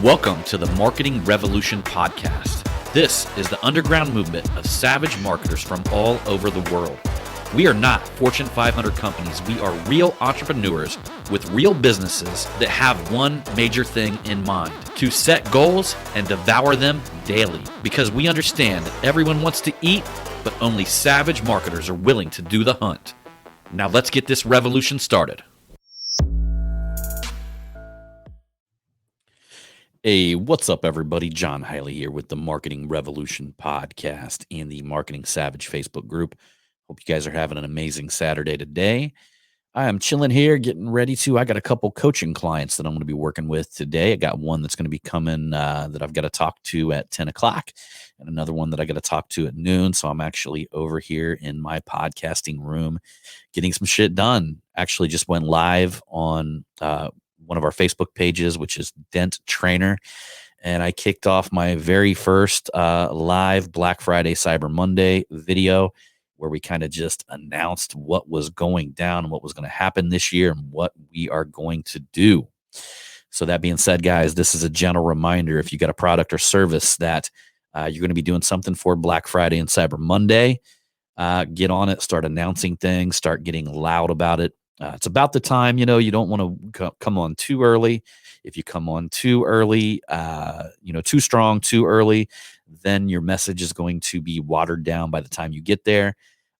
Welcome to the Marketing Revolution podcast. This is the underground movement of savage marketers from all over the world. We are not Fortune 500 companies. We are real entrepreneurs with real businesses that have one major thing in mind: to set goals and devour them daily. Because we understand that everyone wants to eat, but only savage marketers are willing to do the hunt. Now let's get this revolution started. Hey, what's up, everybody? John Hiley here with the Marketing Revolution podcast and the Marketing Savage Facebook group. Hope you guys are having an amazing Saturday today. I am chilling here, getting ready I got a couple coaching clients that I'm going to be working with today. I got one that's going to be coming that I've got to talk to at 10 o'clock and another one that I got to talk to at noon. So I'm actually over here in my podcasting room getting some shit done. Actually just went live on one of our Facebook pages, which is Dent Trainer. And I kicked off my very first live Black Friday, Cyber Monday video where we kind of just announced what was going down and what was going to happen this year and what we are going to do. So that being said, guys, this is a gentle reminder. If you got a product or service that you're going to be doing something for Black Friday and Cyber Monday, get on it, start announcing things, start getting loud about it. It's about the time, you don't want to come on too early. If you come on too early, too strong, too early, then your message is going to be watered down by the time you get there.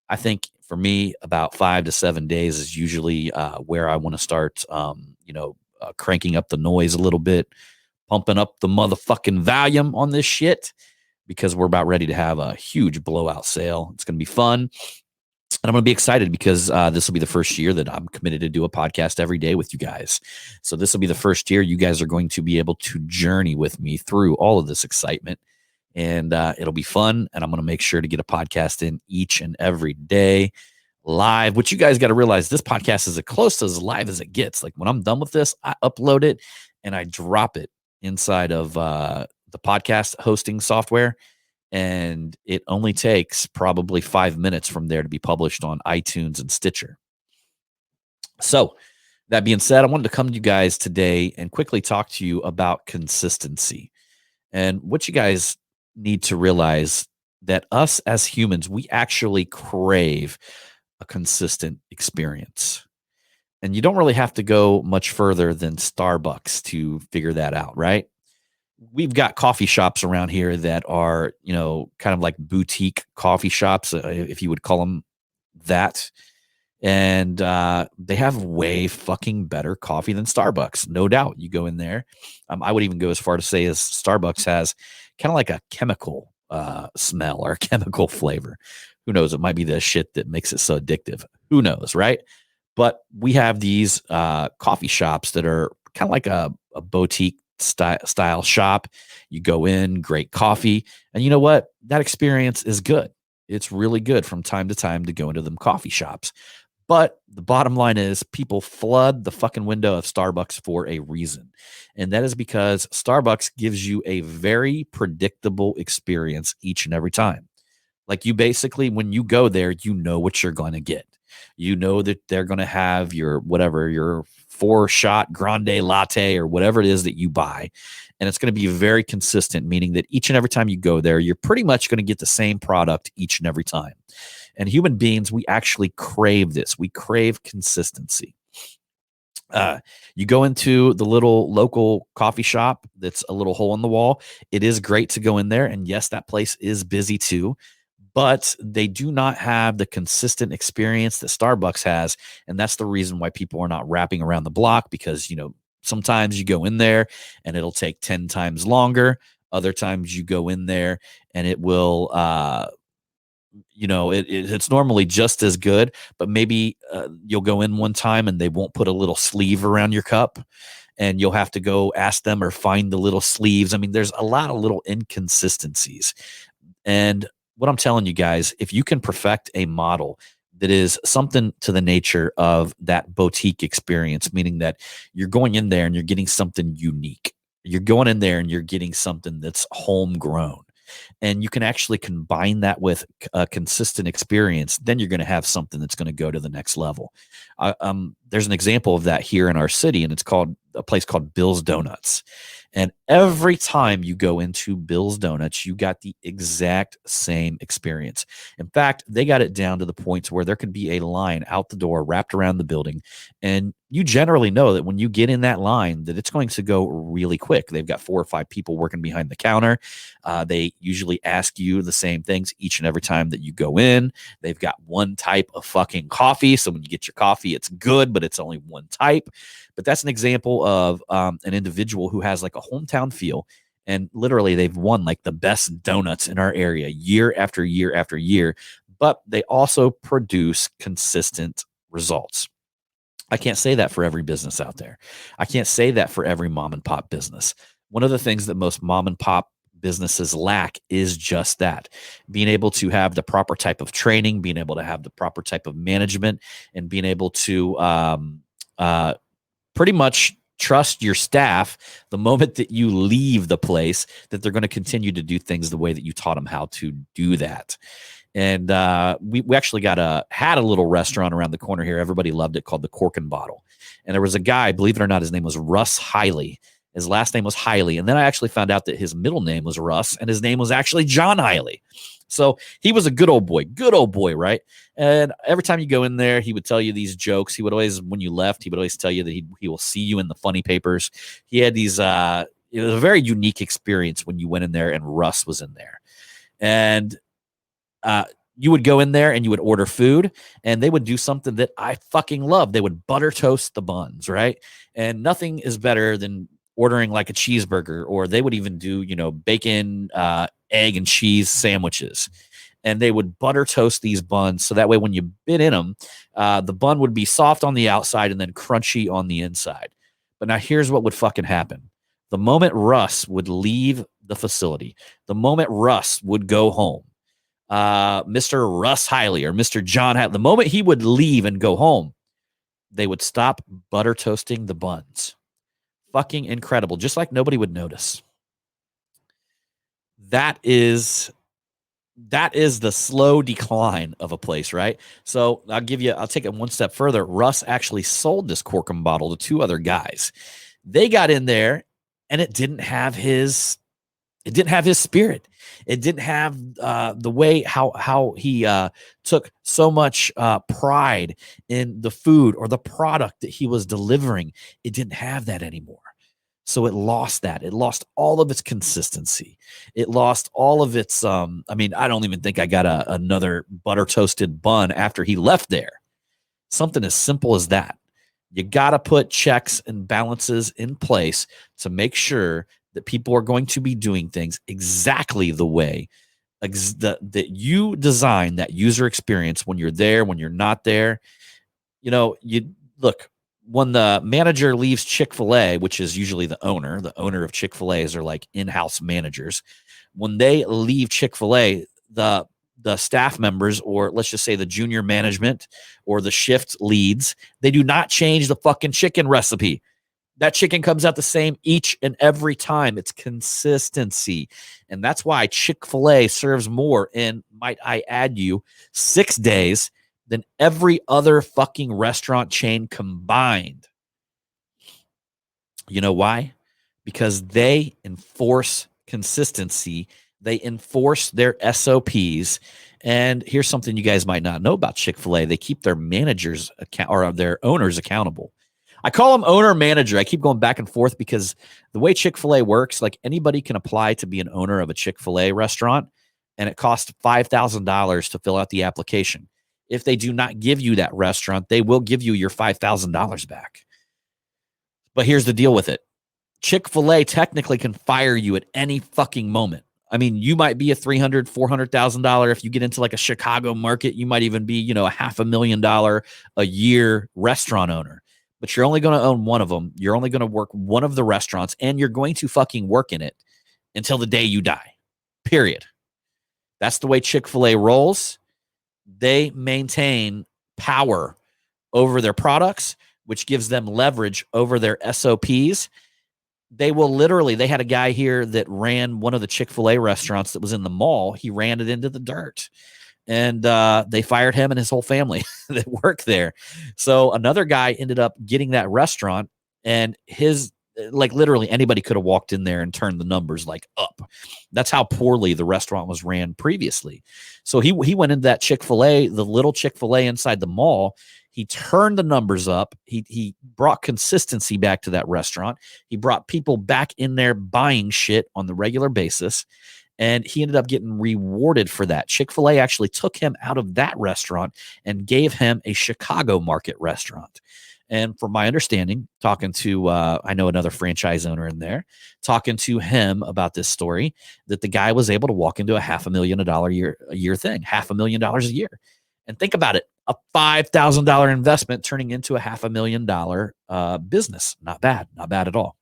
I think for me, about 5 to 7 days is usually where I want to start, cranking up the noise a little bit, pumping up the motherfucking volume on this shit, because we're about ready to have a huge blowout sale. It's going to be fun. And I'm going to be excited because this will be the first year that I'm committed to do a podcast every day with you guys. So this will be the first year you guys are going to be able to journey with me through all of this excitement. And it'll be fun. And I'm going to make sure to get a podcast in each and every day live, which you guys got to realize this podcast is as close to as live as it gets. Like when I'm done with this, I upload it and I drop it inside of the podcast hosting software. And it only takes probably 5 minutes from there to be published on iTunes and Stitcher. So that being said, I wanted to come to you guys today and quickly talk to you about consistency. And what you guys need to realize that us as humans, we actually crave a consistent experience. And you don't really have to go much further than Starbucks to figure that out, right? We've got coffee shops around here that are, kind of like boutique coffee shops, if you would call them that. And they have way fucking better coffee than Starbucks. No doubt. You go in there. I would even go as far to say as Starbucks has kind of like a chemical smell or a chemical flavor. Who knows? It might be the shit that makes it so addictive. Who knows, right? But we have these coffee shops that are kind of like a boutique style shop. You go in, great coffee, and you know what? That experience is good. It's really good from time to time to go into them coffee shops. But the bottom line is people flood the fucking window of Starbucks for a reason. And that is because Starbucks gives you a very predictable experience each and every time. Like you basically, when you go there, you know what you're going to get. You know that they're going to have your 4-shot grande latte or whatever it is that you buy. And it's going to be very consistent, meaning that each and every time you go there, you're pretty much going to get the same product each and every time. And human beings, we actually crave this. We crave consistency. You go into the little local coffee shop that's a little hole in the wall. It is great to go in there. And yes, that place is busy too. But they do not have the consistent experience that Starbucks has. And that's the reason why people are not wrapping around the block, because, sometimes you go in there and it'll take 10 times longer. Other times you go in there and it will, it's normally just as good, but maybe you'll go in one time and they won't put a little sleeve around your cup and you'll have to go ask them or find the little sleeves. I mean, there's a lot of little inconsistencies. And what I'm telling you guys, if you can perfect a model that is something to the nature of that boutique experience, meaning that you're going in there and you're getting something unique. You're going in there and you're getting something that's homegrown. And you can actually combine that with a consistent experience, then you're going to have something that's going to go to the next level. There's an example of that here in our city, and it's called a place called Bill's Donuts. And every time you go into Bill's Donuts, you got the exact same experience. In fact, they got it down to the point where there could be a line out the door wrapped around the building. And you generally know that when you get in that line, that it's going to go really quick. They've got 4 or 5 people working behind the counter. They usually ask you the same things each and every time that you go in. They've got one type of fucking coffee. So when you get your coffee, it's good, but it's only one type. But that's an example of an individual who has like a hometown feel. And literally, they've won like the best donuts in our area year after year after year. But they also produce consistent results. I can't say that for every business out there. I can't say that for every mom and pop business. One of the things that most mom and pop businesses lack is just that, being able to have the proper type of training, being able to have the proper type of management, and being able to pretty much trust your staff the moment that you leave the place that they're going to continue to do things the way that you taught them how to do that. And we actually had a little restaurant around the corner here. Everybody loved it, called the Cork and Bottle. And there was a guy, believe it or not, his name was Russ Hiley. His last name was Hiley. And then I actually found out that his middle name was Russ and his name was actually John Hiley. So he was a good old boy, right? And every time you go in there, he would tell you these jokes. He would always, when you left, he would always tell you that he will see you in the funny papers. He had these, it was a very unique experience when you went in there and Russ was in there. And you would go in there and you would order food and they would do something that I fucking love. They would butter toast the buns, right? And nothing is better than ordering like a cheeseburger, or they would even do, bacon, egg and cheese sandwiches. And they would butter toast these buns. So that way, when you bit in them, the bun would be soft on the outside and then crunchy on the inside. But now here's what would fucking happen. The moment Russ would leave the facility, the moment Russ would go home, Mr. Russ Hiley or Mr. John Hiley, the moment he would leave and go home, they would stop butter toasting the buns. Fucking incredible. Just like nobody would notice. That is the slow decline of a place, right? So I'll take it one step further. Russ actually sold this Cork and Bottle to 2 other guys. They got in there and it didn't have his spirit. It didn't have the way how he took so much pride in the food or the product that he was delivering. It didn't have that anymore. So it lost that. It lost all of its consistency. It lost all of its, I don't even think I got another butter toasted bun after he left there. Something as simple as that. You got to put checks and balances in place to make sure that people are going to be doing things exactly the way that you design that user experience when you're there, when you're not there. You look, when the manager leaves Chick-fil-A, which is usually the owner of Chick-fil-A's are like in-house managers. When they leave Chick-fil-A, the staff members, or let's just say the junior management or the shift leads, they do not change the fucking chicken recipe. That chicken comes out the same each and every time. It's consistency. And that's why Chick-fil-A serves more, and might I add you, 6 days than every other fucking restaurant chain combined. You know why? Because they enforce consistency. They enforce their SOPs. And here's something you guys might not know about Chick-fil-A. They keep their managers or their owners accountable. I call them owner manager. I keep going back and forth because the way Chick-fil-A works, like anybody can apply to be an owner of a Chick-fil-A restaurant, and it costs $5,000 to fill out the application. If they do not give you that restaurant, they will give you your $5,000 back. But here's the deal with it. Chick-fil-A technically can fire you at any fucking moment. I mean, you might be a $300,000, $400,000. If you get into like a Chicago market, you might even be, a $500,000 a year restaurant owner. But you're only going to own one of them. You're only going to work one of the restaurants, and you're going to fucking work in it until the day you die. Period. That's the way Chick-fil-A rolls. They maintain power over their products, which gives them leverage over their SOPs. They had a guy here that ran one of the Chick-fil-A restaurants that was in the mall. He ran it into the dirt. And they fired him and his whole family that worked there. So another guy ended up getting that restaurant, and his like literally anybody could have walked in there and turned the numbers like up. That's how poorly the restaurant was ran previously. So he went into that Chick-fil-A, the little Chick-fil-A inside the mall. He turned the numbers up. He brought consistency back to that restaurant. He brought people back in there buying shit on the regular basis. And he ended up getting rewarded for that. Chick-fil-A actually took him out of that restaurant and gave him a Chicago market restaurant. And from my understanding, talking to, I know another franchise owner in there, talking to him about this story, that the guy was able to walk into a $500,000 a year thing, $500,000 a year. And think about it, a $5,000 investment turning into a $500,000 business. Not bad at all.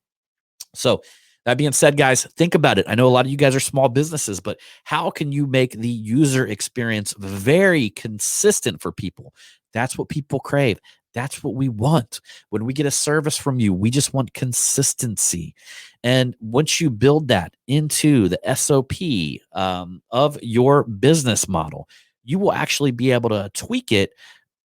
So that being said, guys, think about it. I know a lot of you guys are small businesses, but how can you make the user experience very consistent for people? That's what people crave. That's what we want. When we get a service from you, we just want consistency. And once you build that into the SOP of your business model, you will actually be able to tweak it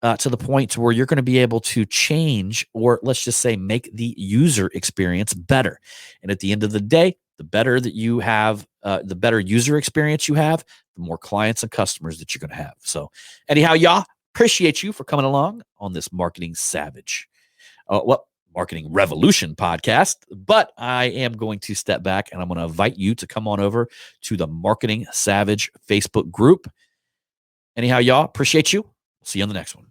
to the point to where you're going to be able to change, or let's just say make the user experience better. And at the end of the day, the better that you have, the better user experience you have, the more clients and customers that you're going to have. So anyhow, y'all, appreciate you for coming along on this Marketing Savage, Marketing Revolution podcast. But I am going to step back and I'm going to invite you to come on over to the Marketing Savage Facebook group. Anyhow, y'all, appreciate you. See you on the next one.